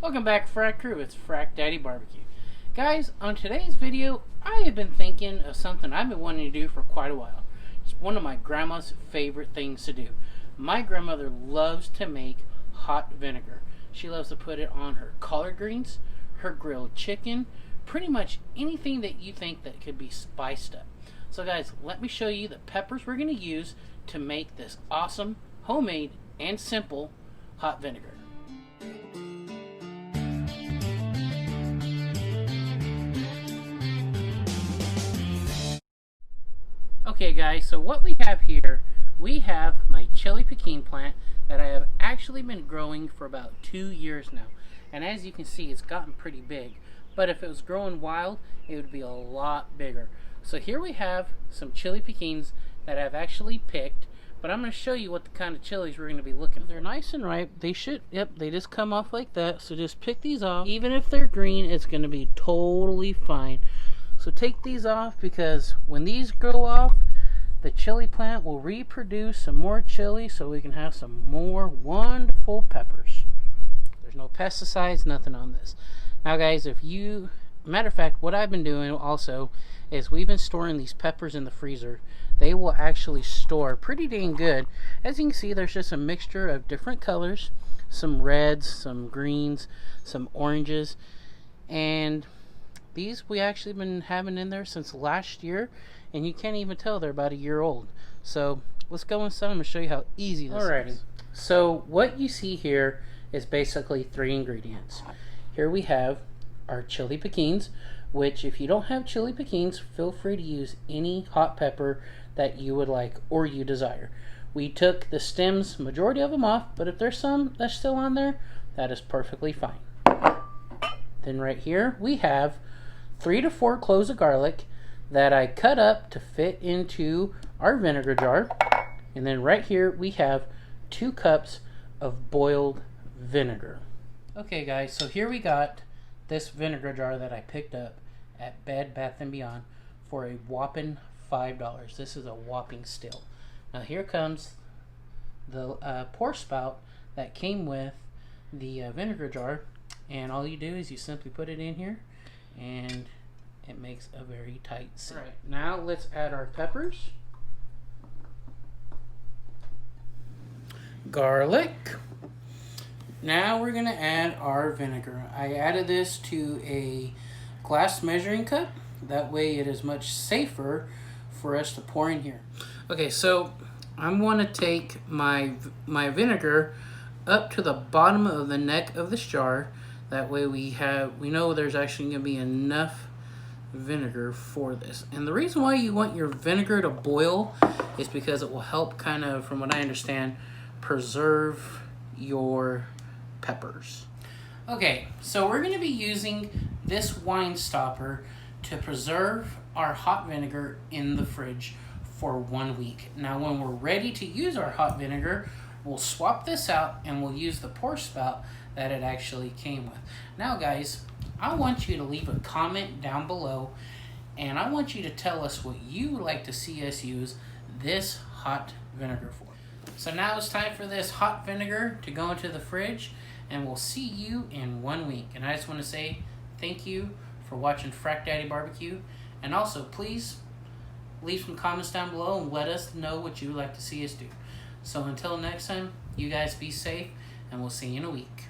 Welcome back, Frac Crew. It's Frac Daddy Barbecue. Guys, on today's video, I have been thinking of something I've been wanting to do for quite a while. It's one of my grandma's favorite things to do. My grandmother loves to make hot vinegar. She loves to put it on her collard greens, her grilled chicken, pretty much anything that you think that could be spiced up. So guys, let me show you the peppers we're going to use to make this awesome, homemade, and simple hot vinegar. Okay guys, so what we have here, we have my Chile Pequin plant that I have actually been growing for about 2 years now. And as you can see, it's gotten pretty big. But if it was growing wild, it would be a lot bigger. So here we have some Chile Pequins that I've actually picked. But I'm going to show you what the kind of chilies we're going to be looking for. They're nice and ripe. They should, yep, they just come off like that. So just pick these off. Even if they're green, it's going to be totally fine. So take these off, because when these grow off, the chili plant will reproduce some more chili so we can have some more wonderful peppers. There's no pesticides, nothing on this. Now guys, matter of fact, what I've been doing also is we've been storing these peppers in the freezer. They will actually store pretty dang good. As you can see, there's just a mixture of different colors, some reds, some greens, some oranges, and these we actually been having in there since last year, and you can't even tell they're about a year old. So let's go inside and show you how easy this is. So what you see here is basically 3 ingredients. Here we have our Chile Pequins, which if you don't have Chile Pequins, feel free to use any hot pepper that you would like or you desire. We took the stems, majority of them off, but if there's some that's still on there, that is perfectly fine. Then right here we have 3 to 4 cloves of garlic that I cut up to fit into our vinegar jar. And then right here we have 2 cups of boiled vinegar. Okay guys, so here we got this vinegar jar that I picked up at Bed Bath & Beyond for a whopping $5. This is a whopping steal. Now here comes the pour spout that came with the vinegar jar, and all you do is you simply put it in here and it makes a very tight seal. Alright, now let's add our peppers, garlic. Now we're going to add our vinegar. I added this to a glass measuring cup. That way it is much safer for us to pour in here. Okay, so I want to take my vinegar up to the bottom of the neck of this jar. That way we know there's actually going to be enough vinegar for this. And the reason why you want your vinegar to boil is because it will help kind of, from what I understand, preserve your peppers. Okay, so we're going to be using this wine stopper to preserve our hot vinegar in the fridge for 1 week. Now when we're ready to use our hot vinegar, we'll swap this out and we'll use the pour spout that it actually came with. Now guys, I want you to leave a comment down below, and I want you to tell us what you would like to see us use this hot vinegar for. So now it's time for this hot vinegar to go into the fridge, and we'll see you in 1 week. And I just want to say thank you for watching Frac Daddy Barbecue, and also please leave some comments down below and let us know what you would like to see us do. So until next time, you guys be safe, and we'll see you in a week.